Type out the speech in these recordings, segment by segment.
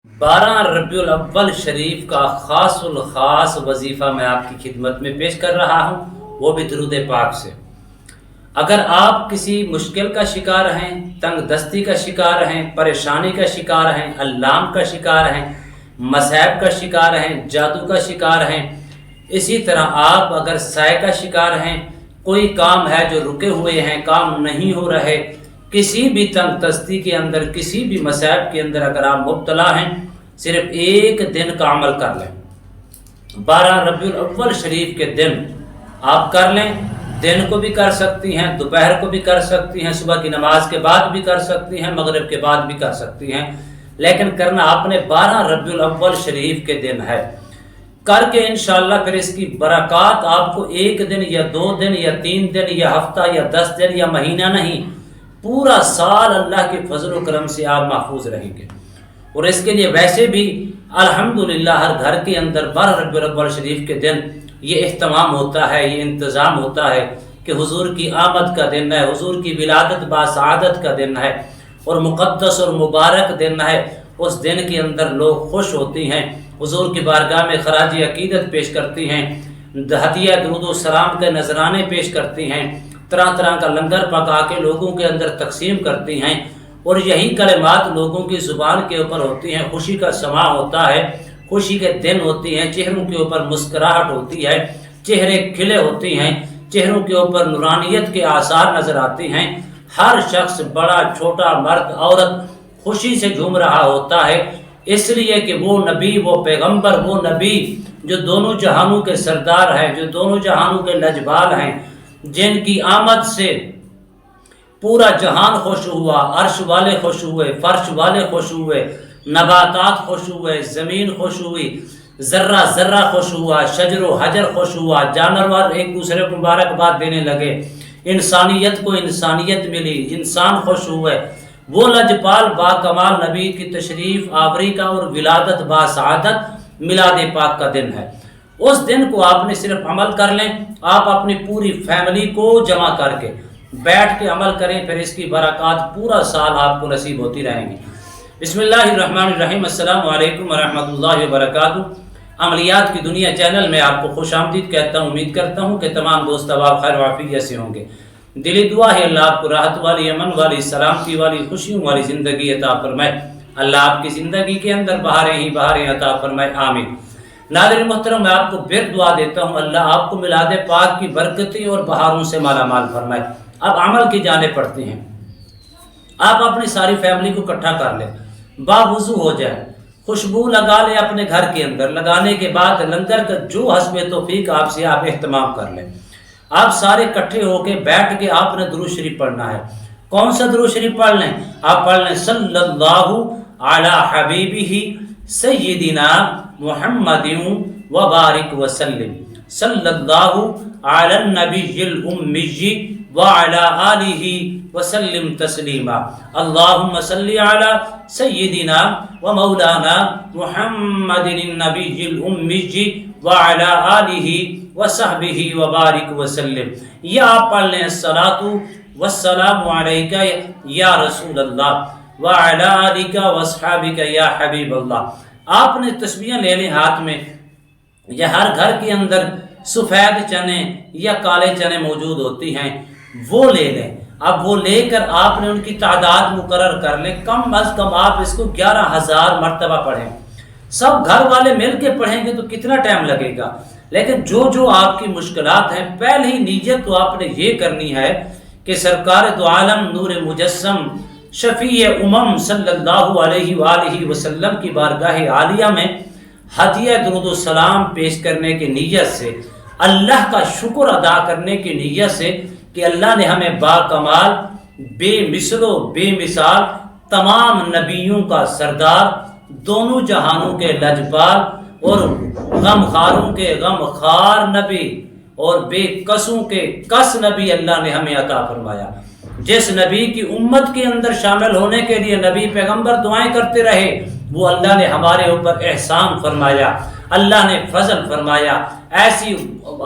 12 ربیع الاول شریف کا خاص الخاص وظیفہ میں آپ کی خدمت میں پیش کر رہا ہوں، وہ بھی درود پاک سے۔ اگر آپ کسی مشکل کا شکار ہیں، تنگ دستی کا شکار ہیں، پریشانی کا شکار ہیں، اللام کا شکار ہیں، مصائب کا شکار ہیں، جادو کا شکار ہیں، اسی طرح آپ اگر سائے کا شکار ہیں، کوئی کام ہے جو رکے ہوئے ہیں، کام نہیں ہو رہے، کسی بھی تنگ دستی کے اندر، کسی بھی مصائب کے اندر اگر آپ مبتلا ہیں، صرف ایک دن کا عمل کر لیں۔ 12 ربیع الاول شریف کے دن آپ کر لیں۔ دن کو بھی کر سکتی ہیں، دوپہر کو بھی کر سکتی ہیں، صبح کی نماز کے بعد بھی کر سکتی ہیں، مغرب کے بعد بھی کر سکتی ہیں، لیکن کرنا آپ نے 12 ربیع الاول شریف کے دن ہے۔ کر کے انشاءاللہ پھر اس کی برکات آپ کو ایک دن یا 2 دن یا 3 دن یا ہفتہ یا 10 دن یا مہینہ نہیں، پورا سال اللہ کے فضل و کرم سے آپ محفوظ رہیں گے۔ اور اس کے لیے ویسے بھی الحمدللہ ہر گھر کے اندر 12 ربیع الاول شریف کے دن یہ اہتمام ہوتا ہے، یہ انتظام ہوتا ہے کہ حضور کی آمد کا دن ہے، حضور کی ولادت باسعادت کا دن ہے اور مقدس اور مبارک دن ہے۔ اس دن کے اندر لوگ خوش ہوتی ہیں، حضور کی بارگاہ میں خراج عقیدت پیش کرتی ہیں، ہدیہ درود و سلام کے نذرانے پیش کرتی ہیں، طرح طرح کا لنگر پکا کے لوگوں کے اندر تقسیم کرتی ہیں، اور یہی کلمات لوگوں کی زبان کے اوپر ہوتی ہیں۔ خوشی کا سماع ہوتا ہے، خوشی کے دن ہوتی ہیں، چہروں کے اوپر مسکراہٹ ہوتی ہے، چہرے کھلے ہوتی ہیں، چہروں کے اوپر نورانیت کے آثار نظر آتے ہیں۔ ہر شخص بڑا چھوٹا مرد عورت خوشی سے جھوم رہا ہوتا ہے، اس لیے کہ وہ نبی، وہ پیغمبر، وہ نبی جو دونوں جہانوں کے سردار ہیں، جو دونوں جہانوں کے لجبال ہیں، جن کی آمد سے پورا جہان خوش ہوا، عرش والے خوش ہوئے، فرش والے خوش ہوئے، نباتات خوش ہوئے، زمین خوش ہوئی، ذرہ ذرہ خوش ہوا، شجر و حجر خوش ہوا، جانور ایک دوسرے کو مبارکباد دینے لگے، انسانیت کو انسانیت ملی، انسان خوش ہوئے۔ وہ لجپال با کمال نبی کی تشریف آوری کا اور ولادت باسعادت میلاد پاک کا دن ہے۔ اس دن کو آپ نے صرف عمل کر لیں، آپ اپنی پوری فیملی کو جمع کر کے بیٹھ کے عمل کریں، پھر اس کی برکات پورا سال آپ کو نصیب ہوتی رہیں گی۔ بسم اللہ الرحمن الرحیم۔ السلام علیکم ورحمۃ اللہ وبرکاتہ۔ عملیات کی دنیا چینل میں آپ کو خوش آمدید کہتا ہوں۔ امید کرتا ہوں کہ تمام دوست احباب خیر و عافیت سے ہوں گے۔ دلی دعا ہے اللہ آپ کو راحت والی، امن والی، سلامتی والی، خوشیوں والی زندگی عطا فرمائے۔ اللہ آپ کی زندگی کے اندر بہاریں ہی بہاریں عطا فرمائے، آمین۔ ناظرین محترم، میں آپ کو پھر دعا دیتا ہوں، اللہ آپ کو میلاد پاک کی برکتیں اور بہاروں سے مالا مال فرمائے۔ اب عمل کی جانب پڑھتے ہیں۔ آپ اپنی ساری فیملی کو اکٹھا کر لیں، باوضو ہو جائے، خوشبو لگا لیں اپنے گھر کے اندر۔ لگانے کے بعد لنگر کا جو حسب توفیق آپ سے آپ اہتمام کر لیں۔ آپ سارے اکٹھے ہو کے بیٹھ کے آپ نے درود شریف پڑھنا ہے۔ کون سا درود شریف پڑھ لیں؟ آپ پڑھ لیں صلی اللہ علی حبیبہ سیدنا محمد وبارک وسلم، صلی اللہ علی النبی الامی وعلی آلہ وسلم تسلیما، اللہم صلی علی سیدنا ومولانا محمد النبی الامی وعلی آلہ وصحبہ وبارک وسلم۔ یا آپ پڑھ لیں الصلاۃ والسلام علیک یا رسول اللہ وعلی آلک واصحابک یا حبیب اللہ۔ آپ نے تسبیحیں لے لیں ہاتھ میں، یا ہر گھر کے اندر سفید چنے یا کالے چنے موجود ہوتی ہیں، وہ لے لیں۔ اب وہ لے کر آپ نے ان کی تعداد مقرر کر لیں، کم از کم آپ اس کو 11,000 مرتبہ پڑھیں۔ سب گھر والے مل کے پڑھیں گے تو کتنا ٹائم لگے گا، لیکن جو آپ کی مشکلات ہیں، پہلے ہی نیت تو آپ نے یہ کرنی ہے کہ سرکار دو عالم نور مجسم شفیع امم صلی اللہ علیہ وآلہ وسلم کی بارگاہ عالیہ میں ہدیہ درود و سلام پیش کرنے کی نیت سے، اللہ کا شکر ادا کرنے کی نیت سے کہ اللہ نے ہمیں با کمال، بے مثل و بے مثال، تمام نبیوں کا سردار، دونوں جہانوں کے لجپال اور غم خاروں کے غم خار نبی اور بے کسوں کے کس نبی اللہ نے ہمیں عطا فرمایا۔ جس نبی کی امت کے اندر شامل ہونے کے لیے نبی پیغمبر دعائیں کرتے رہے، وہ اللہ نے ہمارے اوپر احسان فرمایا، اللہ نے فضل فرمایا، ایسی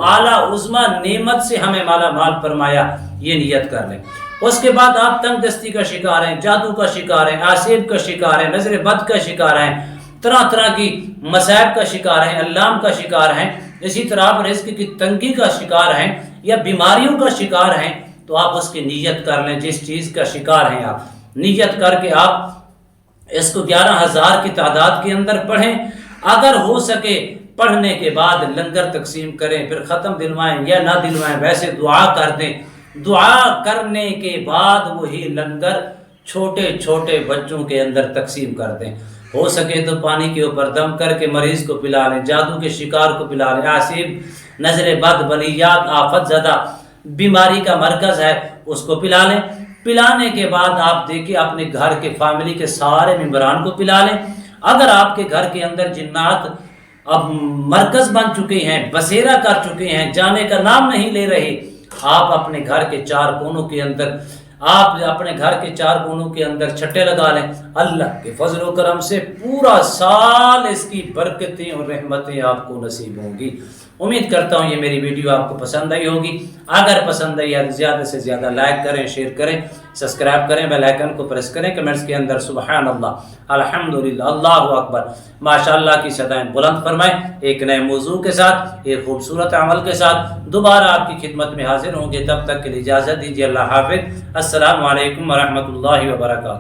اعلیٰ عظمیٰ نعمت سے ہمیں مالا مال فرمایا۔ یہ نیت کر لیں۔ اس کے بعد آپ تنگ دستی کا شکار ہیں، جادو کا شکار ہیں، آسیب کا شکار ہیں، نظر بد کا شکار ہیں، طرح طرح کی مصائب کا شکار ہیں، اللام کا شکار ہیں، اسی طرح آپ رزق کی تنگی کا شکار ہیں یا بیماریوں کا شکار ہیں، تو آپ اس کی نیت کر لیں۔ جس چیز کا شکار ہیں آپ نیت کر کے آپ اس کو 11,000 کی تعداد کے اندر پڑھیں۔ اگر ہو سکے پڑھنے کے بعد لنگر تقسیم کریں، پھر ختم دلوائیں یا نہ دلوائیں، ویسے دعا کر دیں۔ دعا کرنے کے بعد وہی لنگر چھوٹے چھوٹے بچوں کے اندر تقسیم کر دیں۔ ہو سکے تو پانی کے اوپر دم کر کے مریض کو پلا لیں، جادو کے شکار کو پلا لیں، آصیب نظر بد بلیات آفت زدہ بیماری کا مرکز ہے اس کو پلا لیں۔ پلانے کے بعد آپ دیکھیں اپنے گھر کے فیملی کے سارے ممبران کو پلا لیں۔ اگر آپ کے گھر کے اندر جنات اب مرکز بن چکے ہیں، بسیرا کر چکے ہیں، جانے کا نام نہیں لے رہے، آپ اپنے گھر کے چار کونوں کے اندر چھٹے لگا لیں۔ اللہ کے فضل و کرم سے پورا سال اس کی برکتیں اور رحمتیں آپ کو نصیب ہوں گی۔ امید کرتا ہوں یہ میری ویڈیو آپ کو پسند آئی ہوگی۔ اگر پسند آئی ہے تو زیادہ سے زیادہ لائک کریں، شیئر کریں، سبسکرائب کریں، بیل آئیکن کو پریس کریں، کمنٹس کے اندر سبحان اللہ، الحمدللہ، اللہ اکبر، ماشاءاللہ کی صدائیں بلند فرمائیں۔ ایک نئے موضوع کے ساتھ، ایک خوبصورت عمل کے ساتھ دوبارہ آپ کی خدمت میں حاضر ہوں گے۔ تب تک کے لیے اجازت دیجیے، اللہ حافظ، السلام علیکم ورحمۃ اللہ وبرکاتہ۔